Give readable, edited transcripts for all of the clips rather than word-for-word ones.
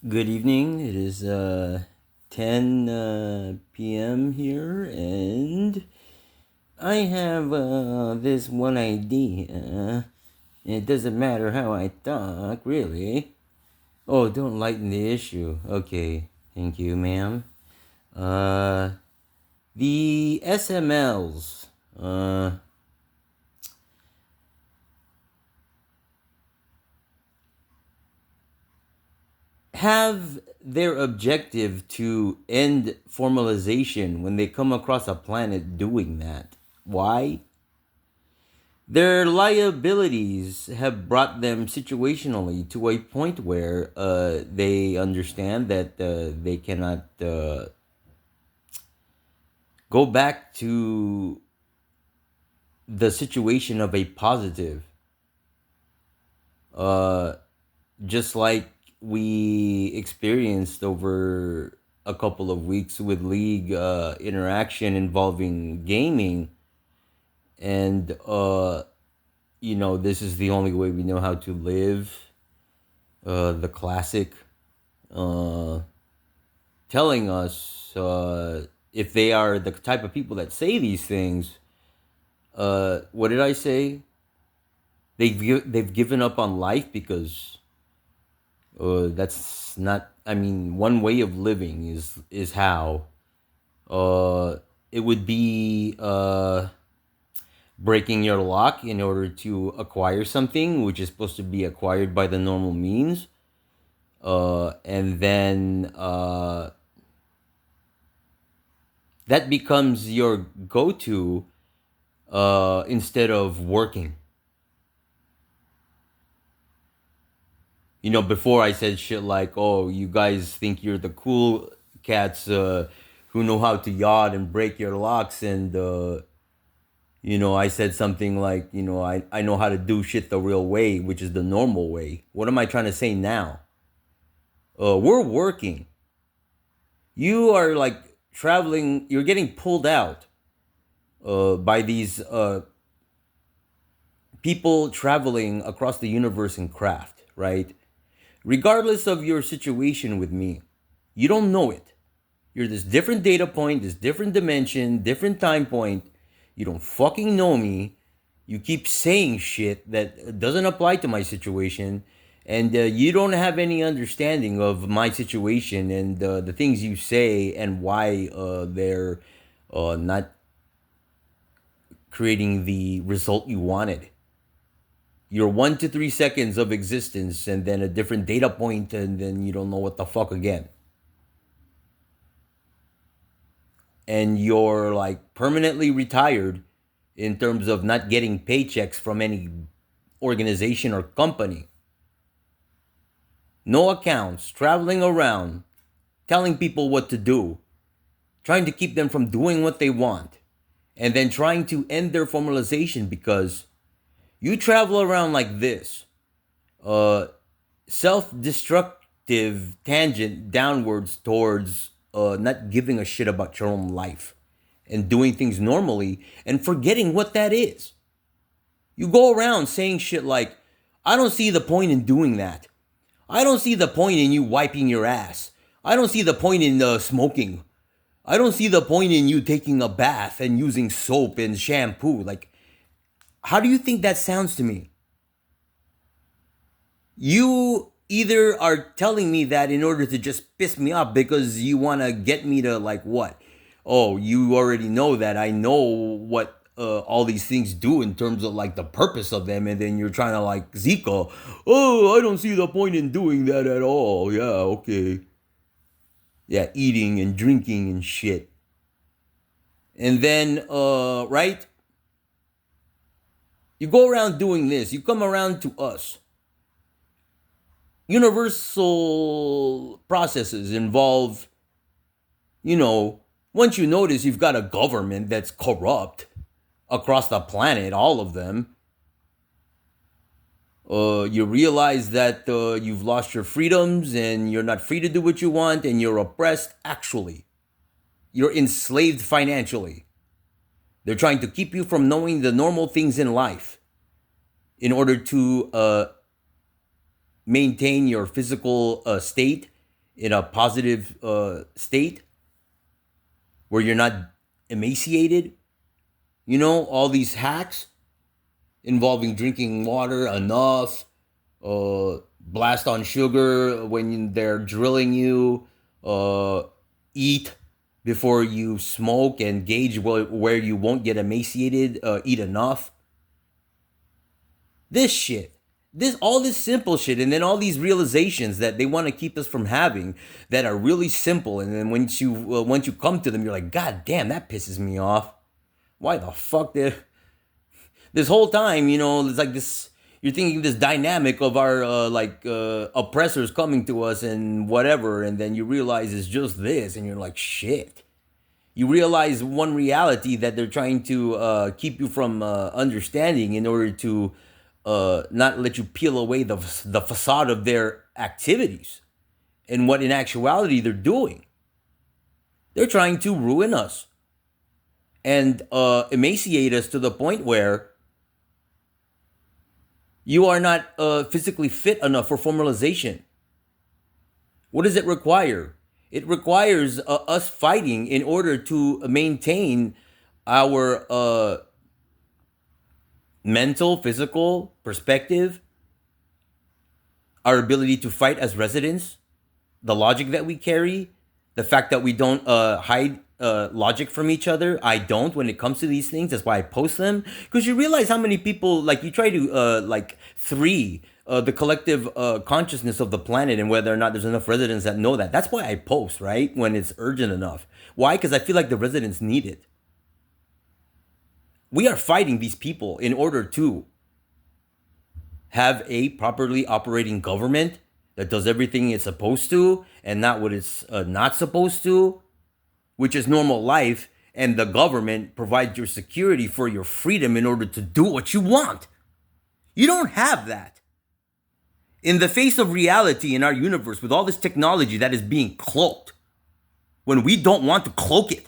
Good evening. It is 10 p.m. here, and I have this one idea. It doesn't matter how I talk, really. Oh, don't lighten the issue. Okay, thank you, ma'am. Uh, the SMLs. Have their objective to end formalization when they come across a planet doing that. Why? Their liabilities have brought them situationally to a point where they understand that they cannot go back to the situation of a positive. Uh, just like we experienced over a couple of weeks with League interaction involving gaming, and this is the only way we know how to live. The classic uh, telling us if they are the type of people that say these things. What did I say? They've given up on life because that's not. I mean, one way of living is how it would be breaking your lock in order to acquire something which is supposed to be acquired by the normal means, and then that becomes your go-to instead of working. Before I said shit like, "Oh, you guys think you're the cool cats who know how to yacht and break your locks," and I said something like, I know how to do shit the real way, which is the normal way. What am I trying to say now? We're working. You are like traveling. You're getting pulled out by these people traveling across the universe in craft, right? Regardless of your situation with me, you don't know it. You're this different data point, this different dimension, different time point. You don't fucking know me. You keep saying shit that doesn't apply to my situation, and you don't have any understanding of my situation and the things you say and why they're not creating the result you wanted. Your 1 to 3 seconds of existence, and then a different data point, and then you don't know what the fuck again. And you're like permanently retired in terms of not getting paychecks from any organization or company. No accounts, traveling around, telling people what to do, trying to keep them from doing what they want, and then trying to end their formalization because you travel around like this. Self-destructive tangent downwards towards not giving a shit about your own life and doing things normally and forgetting what that is. You go around saying shit like, I don't see the point in doing that. I don't see the point in you wiping your ass. I don't see the point in smoking. I don't see the point in you taking a bath and using soap and shampoo. Like, how do you think that sounds to me? You either are telling me that in order to just piss me off because you want to get me to, like, what? Oh, you already know that I know what all these things do in terms of like the purpose of them, and then you're trying to like Zika. Oh, I don't see the point in doing that at all. Yeah, okay. Yeah, eating and drinking and shit. And then, right? You go around doing this. You come around to us. Universal processes involve, once you notice you've got a government that's corrupt across the planet, all of them, you realize that you've lost your freedoms and you're not free to do what you want and you're oppressed actually. You're enslaved financially. They're trying to keep you from knowing the normal things in life in order to maintain your physical state in a positive state where you're not emaciated. You know, all these hacks involving drinking water enough, blast on sugar when they're drilling you, eat before you smoke and gauge where you won't get emaciated, eat enough. This shit. All this simple shit, and then all these realizations that they want to keep us from having that are really simple, and then once you come to them, you're like, God damn, that pisses me off. Why the fuck did this whole time, it's like this. You're thinking this dynamic of our oppressors coming to us and whatever, and then you realize it's just this, and you're like, shit. You realize one reality that they're trying to keep you from understanding in order to not let you peel away the facade of their activities and what in actuality they're doing. They're trying to ruin us and emaciate us to the point where you are not physically fit enough for formalization. What does it require? It requires us fighting in order to maintain our mental, physical perspective, our ability to fight as residents, the logic that we carry, the fact that we don't hide logic from each other. I don't when it comes to these things. That's why I post them, because you realize how many people, like, you try to free the collective consciousness of the planet and whether or not there's enough residents that know that. That's why I post, right, when it's urgent enough. Why? Because I feel like the residents need it. We are fighting these people in order to have a properly operating government that does everything it's supposed to and not what it's not supposed to, which is normal life, and the government provides your security for your freedom in order to do what you want. You don't have that. In the face of reality in our universe, with all this technology that is being cloaked, when we don't want to cloak it,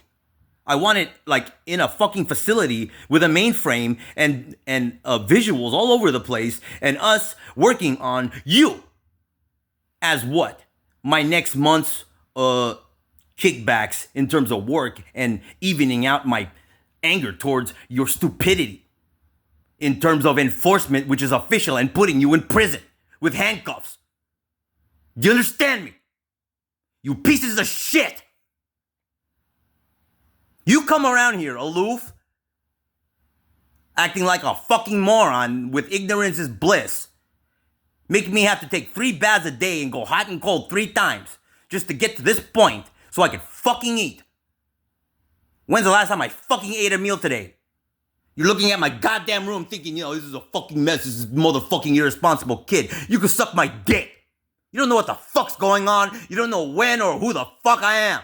I want it like in a fucking facility with a mainframe and visuals all over the place, and us working on you as what? My next month's kickbacks in terms of work and evening out my anger towards your stupidity in terms of enforcement, which is official, and putting you in prison with handcuffs. Do you understand me? You pieces of shit. You come around here aloof, acting like a fucking moron with ignorance is bliss, making me have to take 3 baths a day and go hot and cold 3 times just to get to this point so I can fucking eat. When's the last time I fucking ate a meal today? You're looking at my goddamn room thinking, this is a fucking mess, this is motherfucking irresponsible kid. You can suck my dick. You don't know what the fuck's going on. You don't know when or who the fuck I am.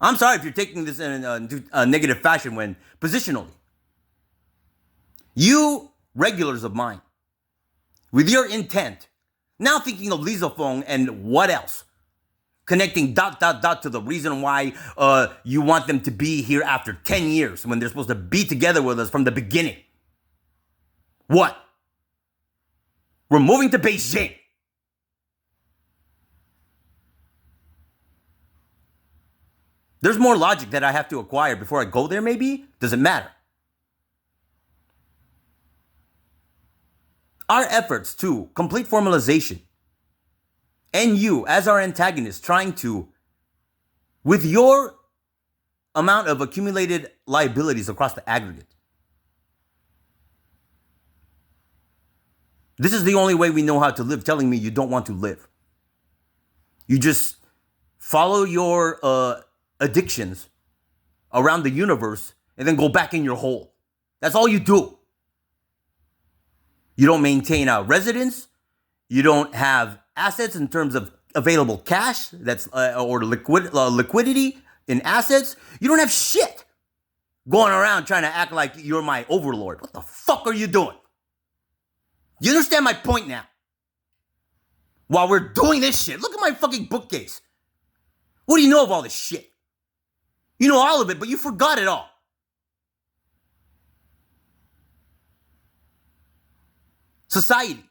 I'm sorry if you're taking this in a negative fashion when positionally. You regulars of mine, with your intent, now thinking of Lisophone and what else? Connecting ... to the reason why you want them to be here after 10 years when they're supposed to be together with us from the beginning. What? We're moving to Beijing. There's more logic that I have to acquire before I go there, maybe? Does it matter? Our efforts to complete formalization, and you as our antagonist trying to, with your amount of accumulated liabilities across the aggregate, this is the only way we know how to live, telling me you don't want to live. You just follow your addictions around the universe and then go back in your hole. That's all you do. You don't maintain a residence. You don't have assets in terms of available cash that's or liquidity in assets. You don't have shit going around trying to act like you're my overlord. What the fuck are you doing? You understand my point now? While we're doing this shit, look at my fucking bookcase. What do you know of all this shit? You know all of it, but you forgot it all. Society.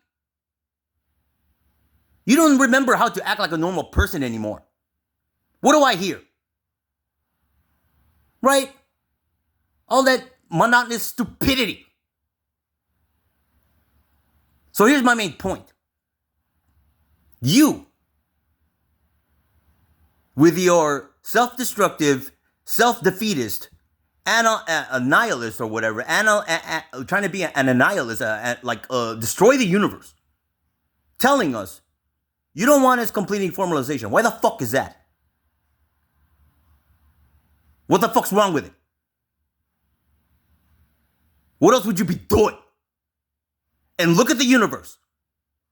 You don't remember how to act like a normal person anymore. What do I hear? Right? All that monotonous stupidity. So here's my main point. You, with your self-destructive, self-defeatist, a nihilist or whatever, trying to be an annihilist, destroy the universe, telling us you don't want us completing formalization. Why the fuck is that? What the fuck's wrong with it? What else would you be doing? And look at the universe.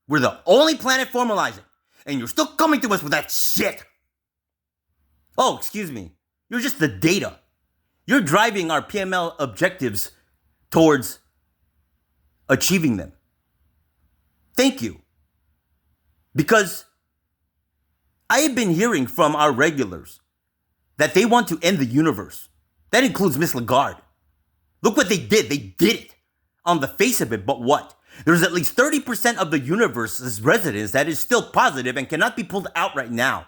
We're the only planet formalizing, and you're still coming to us with that shit. Oh, excuse me. You're just the data. You're driving our PML objectives towards achieving them. Thank you. Because I have been hearing from our regulars that they want to end the universe. That includes Miss Lagarde. Look what they did. They did it on the face of it, but what? There's at least 30% of the universe's residents that is still positive and cannot be pulled out right now.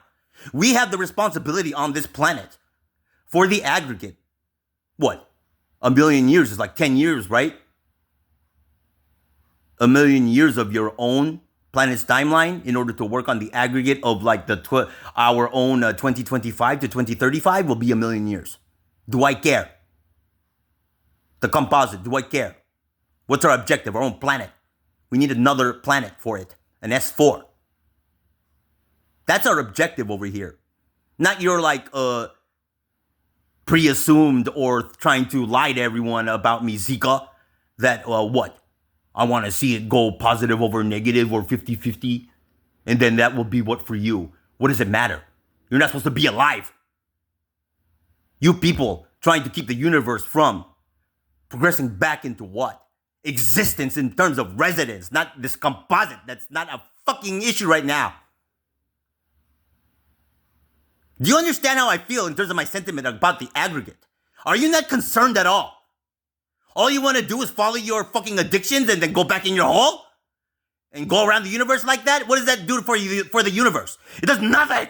We have the responsibility on this planet for the aggregate. What? A million years is like 10 years, right? A million years of your own planet's timeline in order to work on the aggregate of like our own 2025 to 2035 will be a million years. Do I care? The composite, do I care? What's our objective? Our own planet. We need another planet for it, an S4. That's our objective over here. Not your like pre-assumed or trying to lie to everyone about me, Zika, that what? I want to see it go positive over negative or 50-50, and then that will be what for you. What does it matter? You're not supposed to be alive. You people trying to keep the universe from progressing back into what? Existence in terms of residence, not this composite. That's not a fucking issue right now. Do you understand how I feel in terms of my sentiment about the aggregate? Are you not concerned at all? All you want to do is follow your fucking addictions and then go back in your hole? And go around the universe like that? What does that do for you, for the universe? It does nothing!